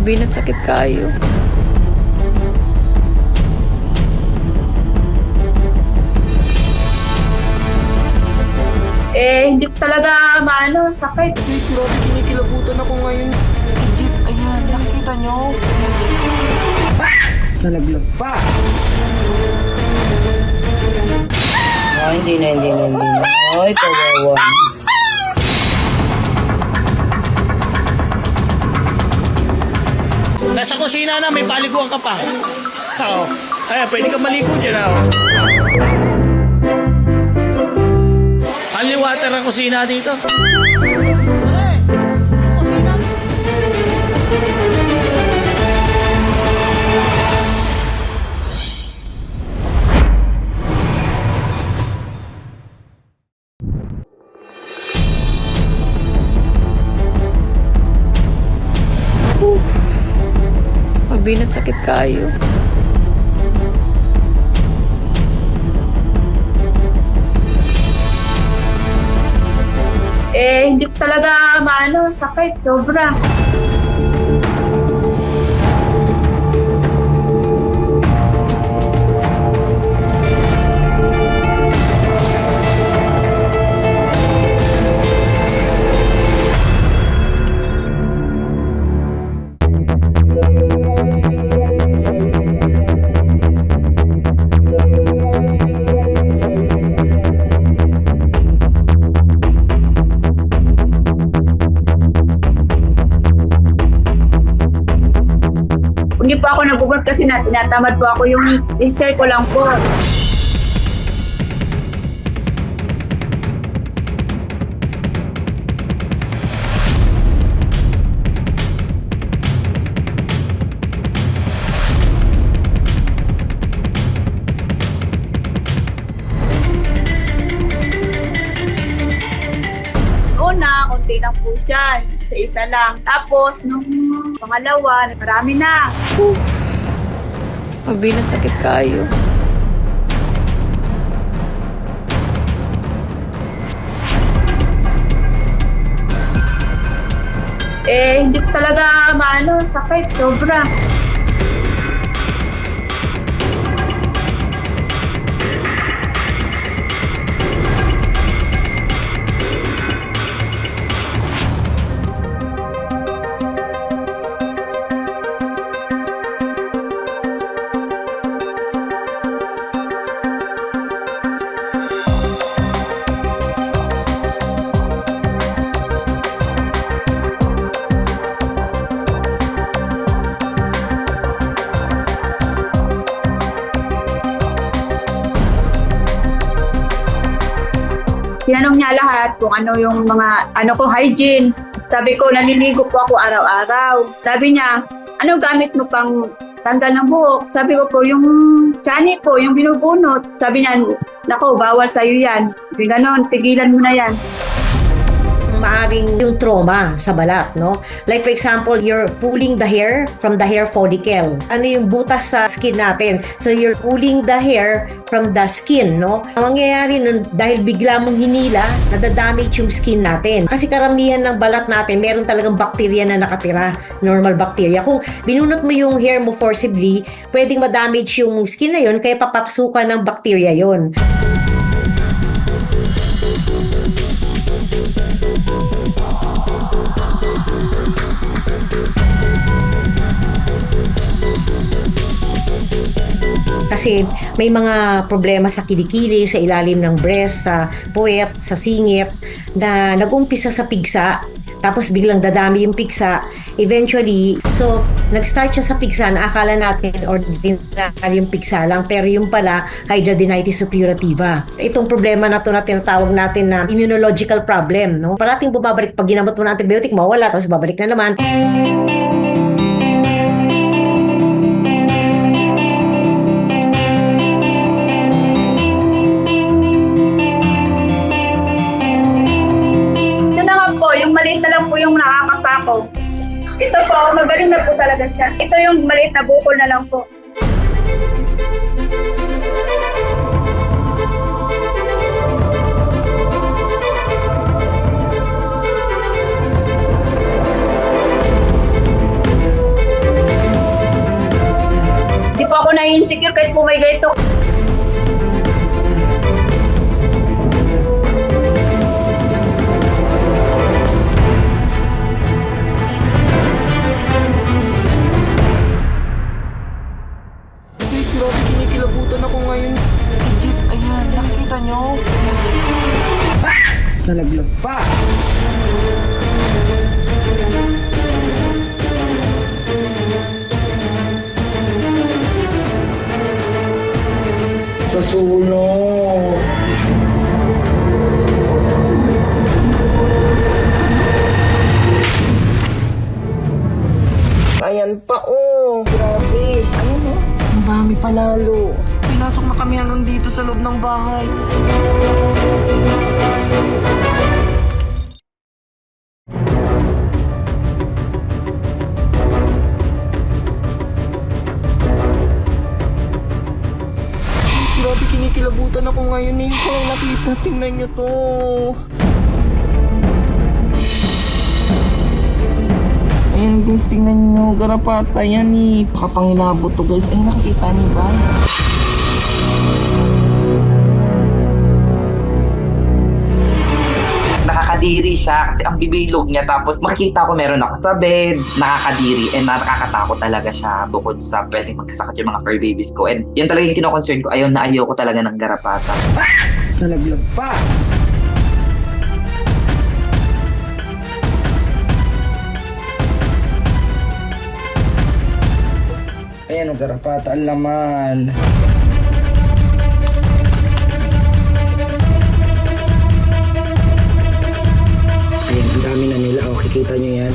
Pabinat sakit kayo. Hindi ko talaga maano, sakit. Guys, grabe kinikilabutan ako ngayon. Legit, ayan, nakikita nyo? Nalaglag pa. Hindi na. Ay, kawawa. Nasa kusina na, may paliguan ka pa. Oo. Ay, pwede ka maligo dyan. Only water ang kusina dito. Pabinat sakit kayo. Hindi ko talaga maano, sakit, sobra. Hindi po ako nag-work kasi tinatamad po ako yung mister ko lang po. Una, konti lang po siya. Isa-isa lang. Tapos, nung pangalawa, marami na. Pabinat sakit kayo. Hindi ko talaga maano, sakit, sobra. Tinanong niya lahat kung ano yung mga hygiene. Sabi ko, naniligo po ako araw-araw. Sabi niya, ano gamit mo pang tanggal ng buhok? Sabi ko po, yung tiyan po, yung binubunot. Sabi niya, nako, bawal sa'yo yan. Ganon, tigilan mo na yan. Maaring yung trauma sa balat, no? Like for example, you're pulling the hair from the hair follicle. Ano yung butas sa skin natin? So you're pulling the hair from the skin, no? Ang mangyayari nun, dahil bigla mong hinila, nadadamage yung skin natin. Kasi karamihan ng balat natin, meron talagang bacteria na nakatira, normal bacteria. Kung binunot mo yung hair mo forcibly, pwedeng madamage yung skin na yun, kaya papapasukan ng bacteria yun. Kasi may mga problema sa kilikili, sa ilalim ng breast, sa puwet, sa singit na nag-umpisa sa pigsa, tapos biglang dadami yung pigsa. Eventually, so nag-start siya sa pigsa na akala natin ordinary yung pigsa lang, pero yung pala hidradenitis suppurativa. Itong problema na to na tinatawag natin na immunological problem, no? Parating bumabalik pag ginamot mo ng antibiotic, mawala, tapos babalik na naman. Yung maliit na lang po yung nakakapako. Ito po, magaling na po talaga siya. Ito yung maliit na bukol na lang po. may ganito. Guys, grabe kinikilabutan ako ngayon. Legit, ayan, nakikita nyo? Nalaglag pa! Sa sulong. Ayan pa, oh! Grabe! Ayun, oh! Ang dami pa lalo. Pinasok na kami hanggang dito sa loob ng bahay. Grabe, kinikilabutan ako ngayon eh. Ko lang nakita, tingnan nyo to. Ayan guys, tingnan nyo. Garapata yan eh. Pakapangilabot to guys. Ay, nakikita niyo ba? Nakakadiri siya kasi ang bibilog niya, tapos makikita ko meron ako sa bed, nakakadiri and nakakatakot talaga siya bukod sa pwedeng magkasakit yung mga fur babies ko, and yan talaga yung kino-concern ko. Ayaw na ayaw ko talaga ng garapata. Nalaglag pa! Ayan ang garapata, ang laman. Ayan, ang dami na nila. O, kikita nyo yan.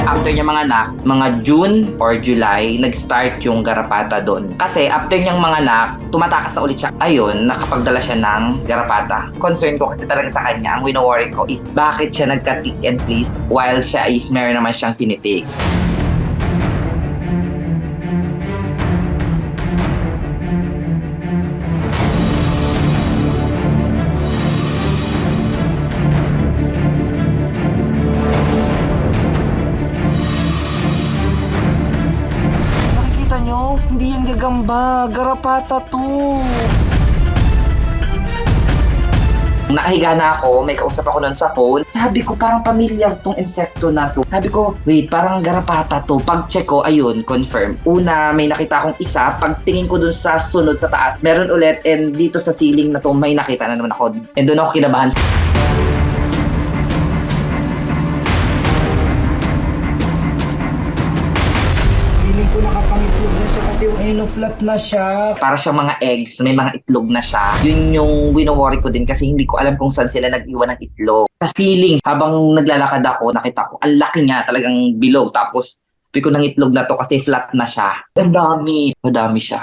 After niya mga anak, mga June or July, nag-start yung garapata doon. Kasi after niyang mga anak, tumatakas na ulit siya. Ayun, nakapagdala siya ng garapata. Concern ko kasi talaga sa kanya, ang wino-worry ko is bakit siya nagka-tick and please while siya is meron naman siyang tinitik. Nakikita nyo? Hindi yan gagamba. Garapata to. Nakahiga na ako, may kausap ako nun sa phone. Sabi ko, parang pamilyar tong insekto na to. Sabi ko, wait, parang garapata to. Pag-check ko, ayun, confirm. Una, may nakita akong isa. Pagtingin ko dun sa sunod sa taas, meron ulit. And dito sa ceiling na to, may nakita na naman ako. And doon ako kinabahan. Feeling ko nakapangitlog na siya kasi yung flat na siya. Para siyang mga eggs, may mga itlog na siya. Yun yung wino-worry ko din kasi hindi ko alam kung saan sila nag-iwan ng itlog. Sa ceiling, habang naglalakad ako, nakita ko, ang laki niya, talagang bilog. Tapos, sabi ko ng itlog na to kasi flat na siya. Ang dami. Madami siya.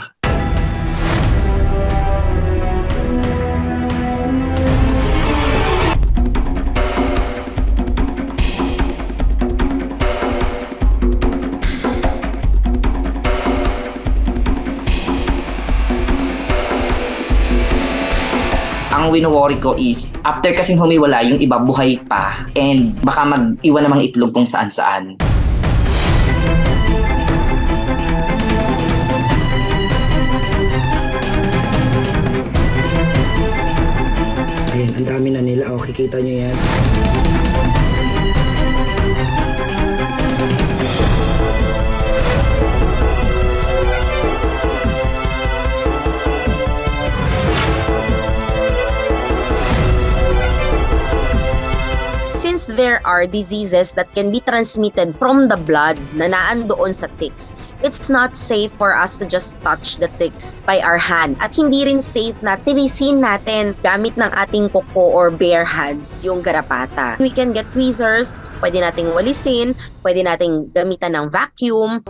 Ang wino-worry ko is, after kasing humiwala, yung iba buhay pa. And baka mag-iwan ng mga itlog kung saan-saan. Ayan, ang dami na nila. O, kikita nyo yan. Since there are diseases that can be transmitted from the blood na naandoon sa ticks, it's not safe for us to just touch the ticks by our hand. At hindi rin safe na tirisin natin gamit ng ating kuko or bare hands yung garapata. We can get tweezers, pwede nating walisin, pwede nating gamitan ng vacuum.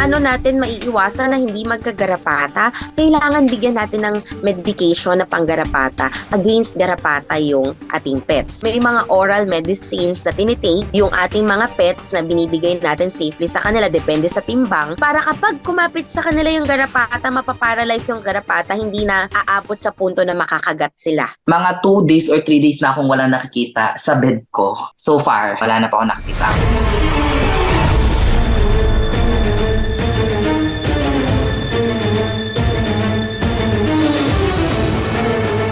Paano natin maiiwasan na hindi magkagarapata, kailangan bigyan natin ng medication na panggarapata against garapata yung ating pets. May mga oral medicines na tinitake yung ating mga pets na binibigay natin safely sa kanila, depende sa timbang, para kapag kumapit sa kanila yung garapata, mapaparalyze yung garapata, hindi na aabot sa punto na makakagat sila. Mga 2 days or 3 days na akong wala nakikita sa bed ko. So far, wala na pa ako nakikita.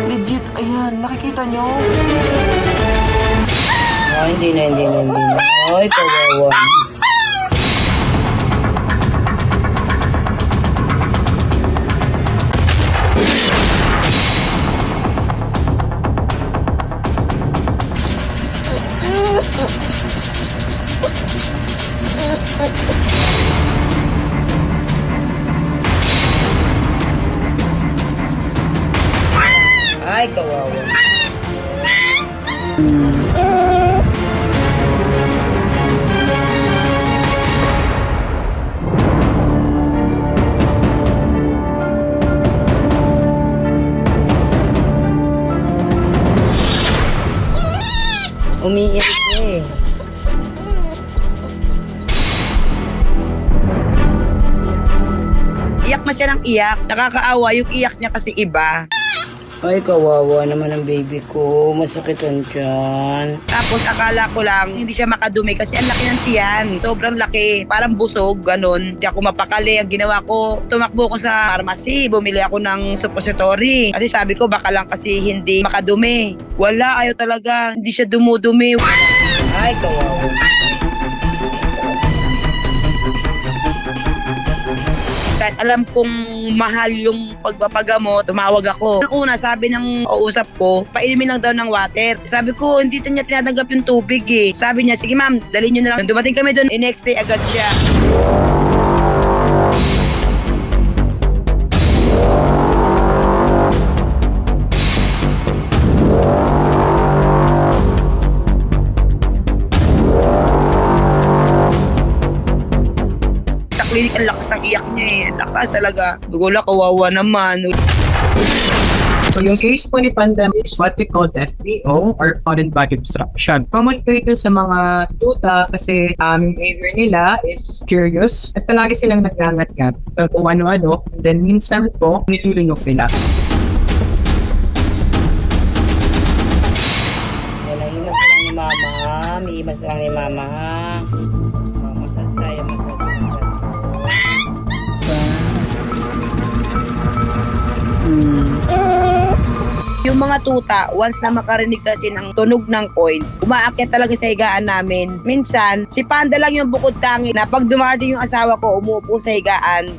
Legit, ayan, nakikita nyo? Hindi na. Ay, kawawa. Ay, kawawa. Umiiyak eh. Iyak na siya ng iyak. Nakakaawa yung iyak niya kasi iba. Ay, kawawa naman ang baby ko. Masakit ang tiyan. Tapos akala ko lang hindi siya makadumi kasi ang laki ng tiyan. Sobrang laki. Parang busog, ganun. Hindi ako mapakali. Ang ginawa ko, tumakbo ko sa pharmacy. Bumili ako ng suppository. Kasi sabi ko baka lang kasi hindi makadumi. Wala, ayaw talaga. Hindi siya dumudumi. Ay, kawawa. Kahit alam kong mahal yung pagpapagamot, tumawag ako. Nung una, sabi ng kausap ko, painumin lang daw ng water. Sabi ko, hindi niya tinatanggap yung tubig eh. Sabi niya, sige ma'am, dalhin nyo na lang. Nung dumating kami doon, next day agad siya. Clinic, ang lakas ng iyak niya eh. Lakas talaga. Bugula, kawawa naman. So yung case po ni Panda is what we call FBO or foreign body obstruction. Common po ito sa mga tuta kasi yung behavior nila is curious at palagi silang nagngangat-ngat kung ano-ano. Then minsan po, nilulunok nila. Wala, himas lang ni mama. May himas lang ni mama. Masas tayo, masas. Yung mga tuta, once na makarinig kasi ng tunog ng coins, umaakyat talaga sa higaan namin. Minsan, si Panda lang yung bukod tangi na pag dumarating yung asawa ko, umuupo sa higaan.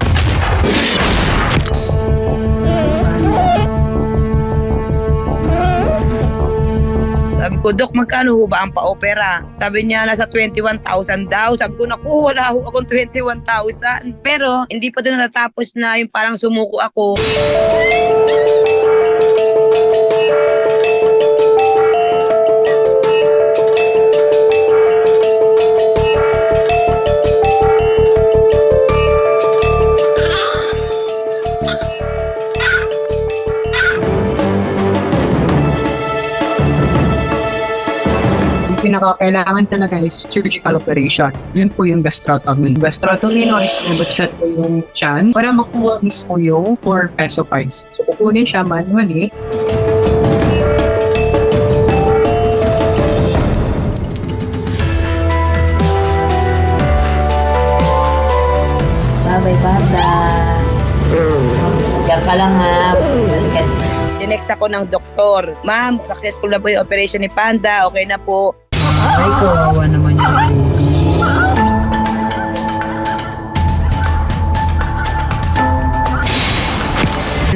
Sabi ko, Dok, magkano ho ba ang pa-opera? Sabi niya, nasa 21,000 daw. Sabi ko, naku, wala ho akong 21,000. Pero, hindi pa doon natatapos na yung parang sumuko ako. Pinakakailangan talaga is surgical operation. Yun po yung gastrectomy. Gastrectomy no is nabuksan po yung tiyan para makuha mismo yung 4 peso coins. So kukunin siya manually. Bye-bye, Panda. Diyan ka lang ha. Balikan. Tinext ako ng doktor. Ma'am, successful na po yung operation ni Panda. Okay na po. Ay, kawawa naman yung baby.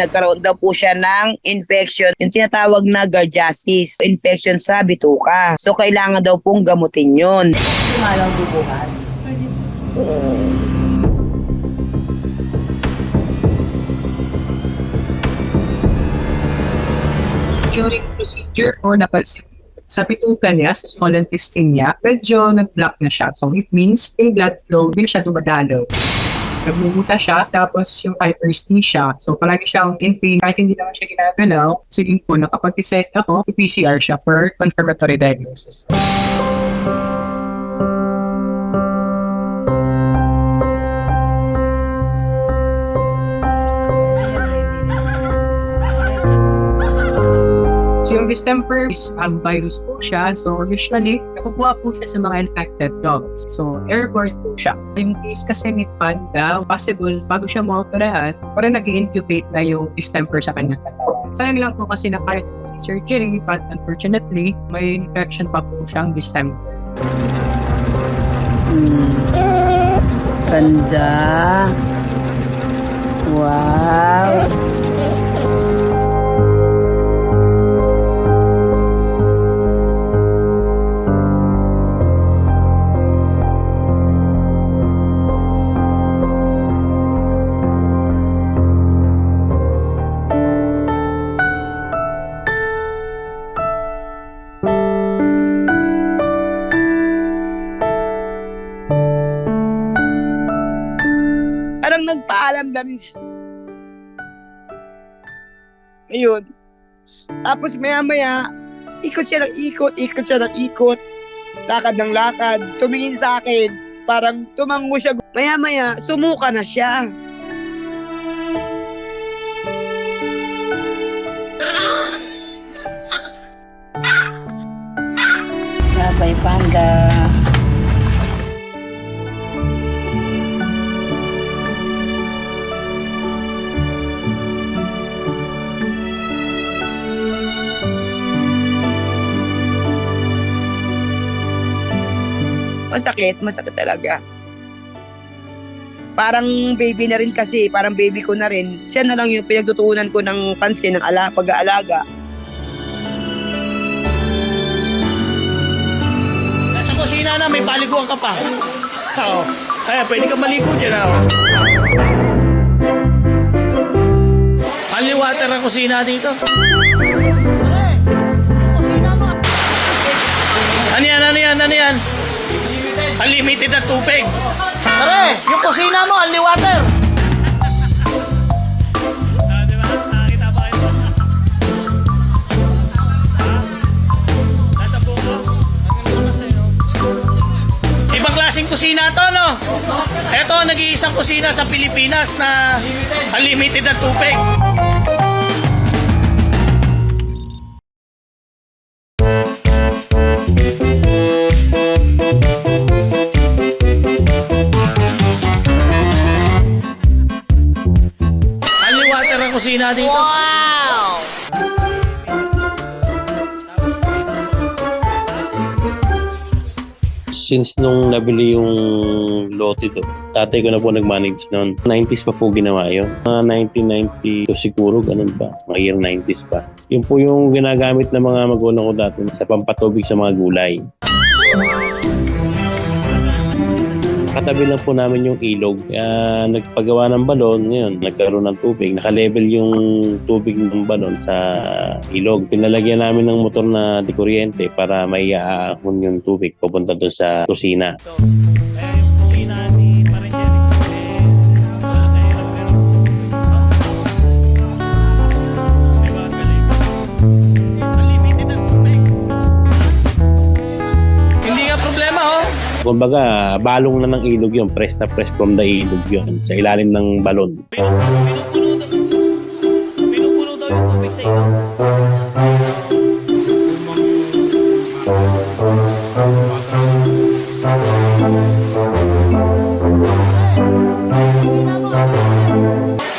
Nagkaroon daw po siya ng infection, yung tinatawag na Gardasis. Infection sa bituka. So, kailangan daw pong gamutin yun. Malaw bubukas. During procedure or napansin sa bituka niya, sa small intestine niya, medyo nag-block na siya. So it means yung blood flow, hindi siya dumadalo. nagmumuta siya, tapos yung hyperesthesia. So, palagi siyang in pain kahit hindi naman siya ginagalaw. So, yun po, nakapag-decide ako, PCR siya for confirmatory diagnosis. So, yung distemper is virus po siya. So, usually, nakukuha po siya sa mga infected dogs. So, airborne po siya. In case kasi ni Panda, possible, bago siya maoperahan, parang nag-incubate na yung distemper sa kanyang katawan. Sayang lang po kasi na kahit surgery, but unfortunately, may infection pa po siyang distemper. Ganda. Wow. Parang nagpaalam na rin siya. Ayun. Tapos maya-maya, ikot siya ng ikot. Lakad ng lakad. Tumingin sa akin. Parang tumango siya. Maya-maya, sumuka na siya. Labay Panda. Masakit talaga. Parang baby na rin kasi, parang baby ko na rin. Siya na lang yung pinagtutuunan ko ng pansin, ng pag-aalaga. Nasa kusina na, may paliguan ka pa. Oo. Kaya pwede ka maligo dyan. Only water ang kusina dito. Ano yan? Unlimited na tubig. Pare, yung kusina mo, only water. Diba? Nakakita ba kayo? Nasa buko. Ibang klaseng kusina to, no? Ito, nag-iisang kusina sa Pilipinas na unlimited na tubig. Kusina dito. Wow! Since nung nabili yung lote do, tatay ko na po nag-manage noon. 90s pa po ginawa yun. 1992 siguro, ganun ba? Mga year 90s pa. Yun po yung ginagamit ng mga magulang ko dati sa pampatubig sa mga gulay. Katabi lang po namin yung ilog. Kaya nagpagawa ng balon, ngayon nagkaroon ng tubig. Naka-level yung tubig ng balon sa ilog. Pinalagyan namin ng motor na di kuryente para may aahon yung tubig pupunta doon sa kusina. Yung kusina ni Parang Jerry. Unlimited ang tubig. Hindi nga problema, oh. Kumbaga, balong na ng ilog yun. Press na press from the ilog yun. Sa ilalim ng balon. Pinupuno daw yung tubig sa ilog.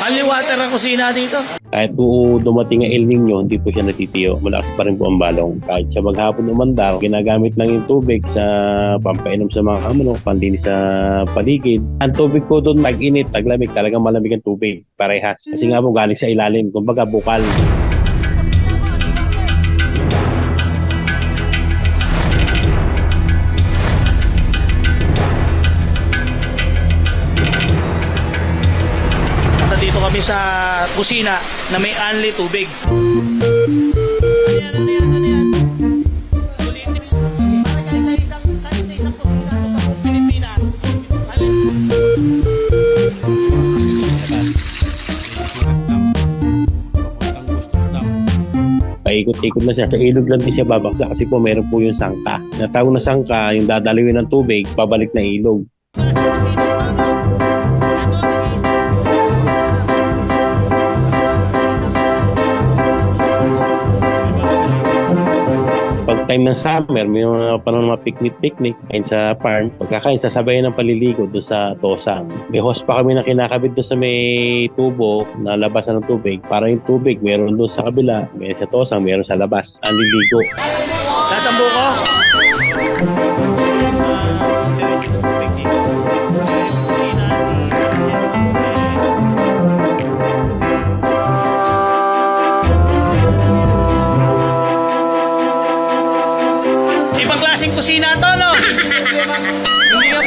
Only water ang kusina dito. Kahit po dumating ang El Nino, hindi po siya natitiyo. Malakas pa rin po ang balong. Kahit siya maghapon umandar, ginagamit lang yung tubig sa pampainom sa mga manok, pandinis sa paligid. Ang tubig po doon, tag-init, taglamig, talagang malamig ang tubig. Parehas. Kasi nga po galing sa ilalim, kumbaga bukal. Dito kami sa kusina na may only tubig. Ano yan? Ulitin. Kahit sa isang kusina sa Pilipinas. ikot na siya. Sa ilog lang din siya babaksa kasi po meron po yung sangka. Natawag na sangka, yung dadalawin ng tubig, pabalik na ilog. Pag time ng summer, may mga panahon mga picnic, kain sa farm. Pagkakain, sasabayan ng paliligo doon sa tosang. May hose pa kami na kinakabit doon sa may tubo na labasan ng tubig. Para yung tubig, meron doon sa kabila, meron sa tosang, meron sa labas. Ang liligo. Nasaan buko? Ibang klaseng kusina to, no? Hindi nga